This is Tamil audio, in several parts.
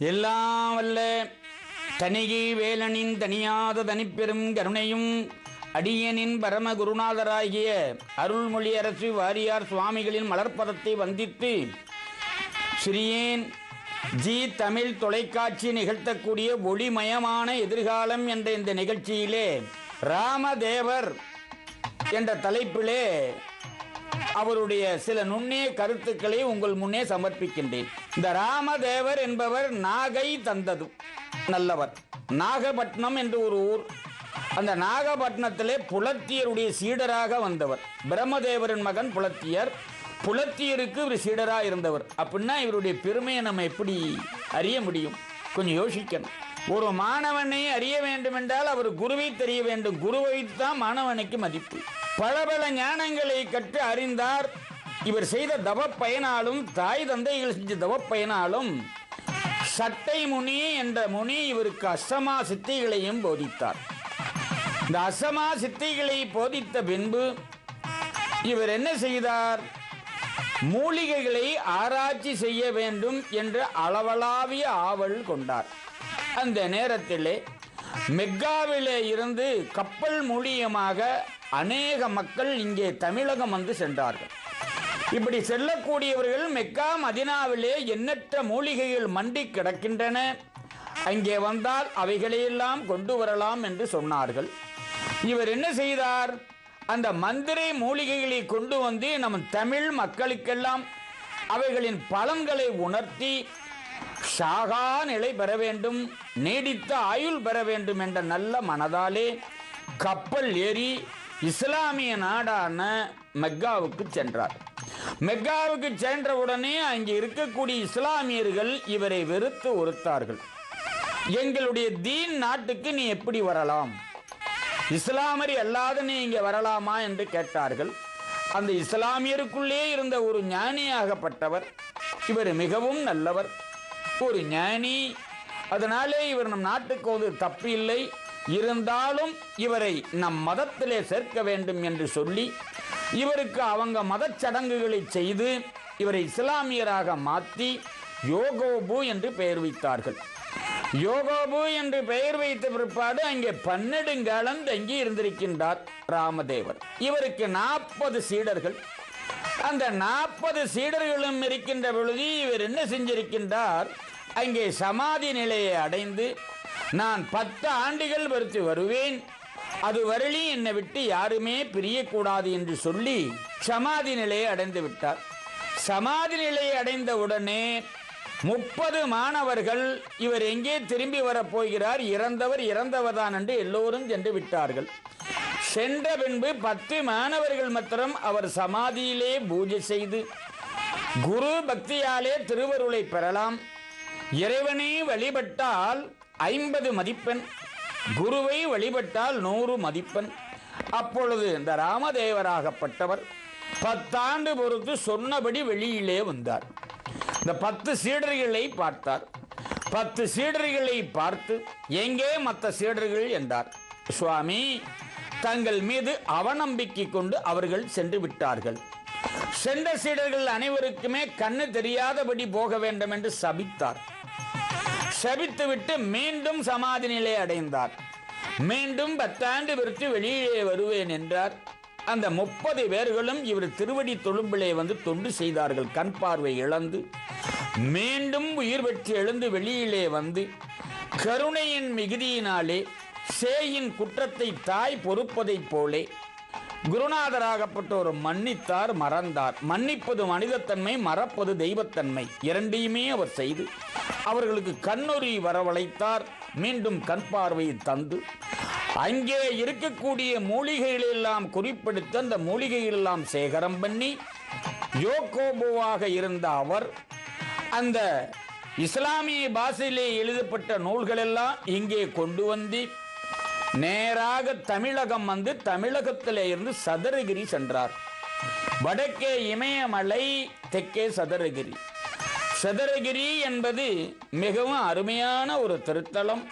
எல்லாம் வல்ல தனிகை வேலனின் தனியாத தனிப்பெரும் கருணையும் அடியனின் பரம குருநாதராகிய அருள்மொழி அரசு வாரியார் சுவாமிகளின் மலர்ப்பதத்தை வந்தித்து சிறியேன் ஜி தமிழ் தொலைக்காட்சி நிகழ்த்தக்கூடிய ஒளிமயமான எதிர்காலம் என்ற இந்த நிகழ்ச்சியிலே ராமதேவர் என்ற தலைப்பிலே அவருடைய சில நுண்ணிய கருத்துக்களை உங்கள் முன்னே சமர்ப்பிக்கின்றேன். இந்த ராமதேவர் என்பவர் நாகை தந்தது நல்லவர். நாகப்பட்டினம் என்று ஒரு ஊர். அந்த நாகப்பட்டினத்திலே புலத்தியருடைய சீடராக வந்தவர். பிரம்மதேவரின் மகன் புலத்தியர். புலத்தியருக்கு ஒரு சீடராக இருந்தவர். அப்படின்னா இவருடைய பெருமையை நம்ம எப்படி அறிய முடியும்? கொஞ்சம் யோசிக்கணும். ஒரு மாணவனை அறிய வேண்டும் என்றால் அவர் குருவை தெரிய வேண்டும். குருவை தான் மாணவனுக்கு மதிப்பு. பல பல ஞானங்களை கற்று அறிந்தார். இவர் செய்த தவ பயனாலும் தாய் தந்தைகள் செஞ்ச தவ பயனாலும் சட்டை முனி என்ற முனி இவருக்கு அசமா சித்திகளையும் போதித்தார். இந்த அசமா சித்திகளை போதித்த பின்பு இவர் என்ன செய்தார்? மூலிகைகளை ஆராய்ச்சி செய்ய வேண்டும் என்று அளவளாவிய ஆவல் கொண்டார். அந்த நேரத்திலே மெக்காவிலே இருந்து கப்பல் மூலியமாக அநேக மக்கள் இங்கே தமிழகம் வந்து சென்றார்கள். இப்படி செல்லக்கூடியவர்கள் மெக்கா மதினாவிலே எண்ணற்ற மூலிகைகள் மண்டி கிடக்கின்றன, அங்கே வந்தால் அவைகளையெல்லாம் கொண்டு வரலாம் என்று சொன்னார்கள். இவர் என்ன செய்தார்? அந்த மந்திரை மூலிகைகளை கொண்டு வந்து நம் தமிழ் மக்களுக்கெல்லாம் அவைகளின் பலன்களை உணர்த்தி ஷாகா நிலை பெற வேண்டும், நீடித்த ஆயுள் பெற வேண்டும் என்ற நல்ல மனதாலே கப்பல் ஏறி இஸ்லாமிய நாடான மெக்காவுக்கு சென்றார். மெக்காவுக்கு சென்றவுடனே அங்கே இருக்கக்கூடிய இஸ்லாமியர்கள் இவரை வெறுத்து ஒருத்தார்கள். எங்களுடைய தீன் நாட்டுக்கு நீ எப்படி வரலாம்? இஸ்லாமரி அல்லாத நீ இங்கே வரலாமா என்று கேட்டார்கள். அந்த இஸ்லாமியருக்குள்ளே இருந்த ஒரு ஞானியாகப்பட்டவர், இவர் மிகவும் நல்லவர், ஒரு ஞானி. அதனாலே இவர் நம் நாட்டுக்கு வந்து தப்பு இல்லை, இருந்தாலும் இவரை நம் மதத்திலே சேர்க்க வேண்டும் என்று சொல்லி இவருக்கு அவங்க மத சடங்குகளை செய்து இவரை இஸ்லாமியராக மாற்றி யோகோபு என்று பெயர் வைத்தார்கள். யோகோபு என்று பெயர் வைத்த பிற்பாடு அங்கே 12 காலம் தங்கி இருந்திருக்கின்றார் ராமதேவர். இவருக்கு 40 சீடர்கள். அந்த 40 சீடர்களும் இருக்கின்ற பொழுது இவர் என்ன செஞ்சிருக்கின்றார்? அங்கே சமாதி நிலையை அடைந்து நான் 10 ஆண்டுகள் வரைத்து வருவேன், அது வரலி என்னை விட்டு யாருமே பிரியக்கூடாது என்று சொல்லி சமாதி நிலையை அடைந்து விட்டார். சமாதி நிலையை அடைந்த உடனே 30 மாணவர்கள் இவர் எங்கே திரும்பி வரப்போகிறார், இறந்தவர் இறந்தவர்தான் என்று எல்லோரும் சென்று விட்டார்கள். சென்ற பின்பு 10 மாணவர்கள் மாத்திரம் அவர் சமாதியிலே பூஜை செய்து குரு பக்தியாலே திருவருளை பெறலாம். இறைவனை வழிபட்டால் 50 மதிப்பெண், குருவை வழிபட்டால் 100 மதிப்பெண். அப்பொழுது இந்த ராமதேவராகப்பட்டவர் 10 ஆண்டு பொறுத்து சொன்னபடி வெளியிலே வந்தார். இந்த 10 சீடர்களை பார்த்தார். 10 சீடர்களை பார்த்து எங்கே மற்ற சீடர்கள் என்றார். சுவாமி, தங்கள் மீது அவநம்பிக்கை கொண்டு அவர்கள் சென்று விட்டார்கள். சென்ற சீடர்கள் அனைவருக்குமே கண்ணு தெரியாதபடி போக வேண்டும் என்று சபித்தார். சபித்துவிட்டு மீண்டும் சமாதி நிலை அடைந்தார். மீண்டும் 10 ஆண்டு விருத்து வெளியிலே வருவேன் என்றார். அந்த 30 பேர்களும் இவர் திருவடி தொழும்பிலே வந்து தொண்டு செய்தார்கள். கண் பார்வை இழந்து மீண்டும் உயிர் பெற்று எழுந்து வெளியிலே வந்து கருணையின் மிகுதியினாலே சேயின் குற்றத்தை தாய் பொறுப்பதைப் போலே குருநாதராகப்பட்டோர் மன்னித்தார், மறந்தார். மன்னிப்பது மனிதத்தன்மை, மறப்பது தெய்வத்தன்மை. இரண்டையுமே அவர் செய்து அவர்களுக்கு கண்ணொறி வரவழைத்தார். மீண்டும் கண் பார்வையை தந்து அங்கே இருக்கக்கூடிய மூலிகைகளெல்லாம் குறிப்பிடுத்த அந்த மூலிகைகளெல்லாம் சேகரம் பண்ணி யோகோபுவாக இருந்த அவர் அந்த இஸ்லாமிய பாஷையிலே எழுதப்பட்ட நூல்களெல்லாம் இங்கே கொண்டு வந்து நேராக தமிழகம் வந்து தமிழகத்திலே இருந்து சதுரகிரி சென்றார். வடக்கே இமயமலை, தெற்கே சதுரகிரி. சதுரகிரி என்பது மிகவும் அருமையான ஒரு திருத்தலம்,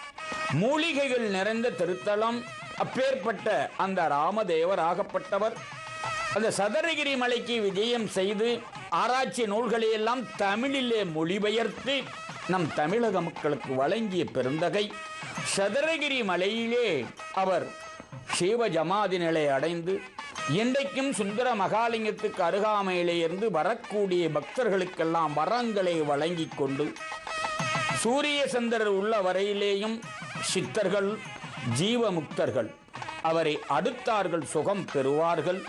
மூலிகைகள் நிறைந்த திருத்தலம். அப்பேற்பட்ட அந்த ராமதேவர் ஆகப்பட்டவர் அந்த சதுரகிரி மலைக்கு விஜயம் செய்து ஆராய்ச்சி நூல்களை எல்லாம் தமிழிலே மொழிபெயர்த்து நம் தமிழக மக்களுக்கு வழங்கிய பெருந்தகை. சதுரகிரி மலையிலே அவர் சிவ ஜமாதி நிலை அடைந்து இன்றைக்கும் சுந்தர மகாலிங்கத்துக்கு அருகாமையிலே இருந்து வரக்கூடிய பக்தர்களுக்கெல்லாம் வரங்களை வழங்கி கொண்டு சூரிய சந்திரர் உள்ள வரையிலேயும் சித்தர்கள் ஜீவமுக்தர்கள் அவரை அடுத்தார்கள் சுகம் பெறுவார்கள்,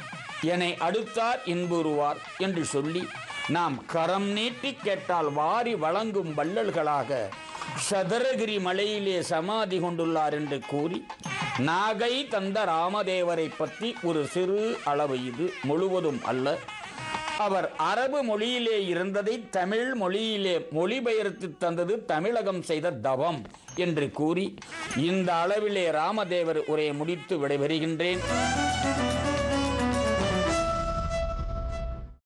என்னை அடுத்தார் இன்புறுவார் என்று சொல்லி நாம் கரம் நீட்டி கேட்டால் வாரி வழங்கும் வள்ளல்களாக சதுரகிரி மலையிலே சமாதி கொண்டுள்ளார் என்று கூறி நாகை தந்த ராமதேவரை பற்றி ஒரு சிறு அளவு, இது முழுவதும் அல்ல, அவர் அரபு மொழியிலே இருந்ததை தமிழ் மொழியிலே மொழிபெயர்த்து தந்தது தமிழகம் செய்த தவம் என்று கூறி இந்த அளவிலே ராமதேவர் உரையை முடித்து விடைபெறுகின்றேன்.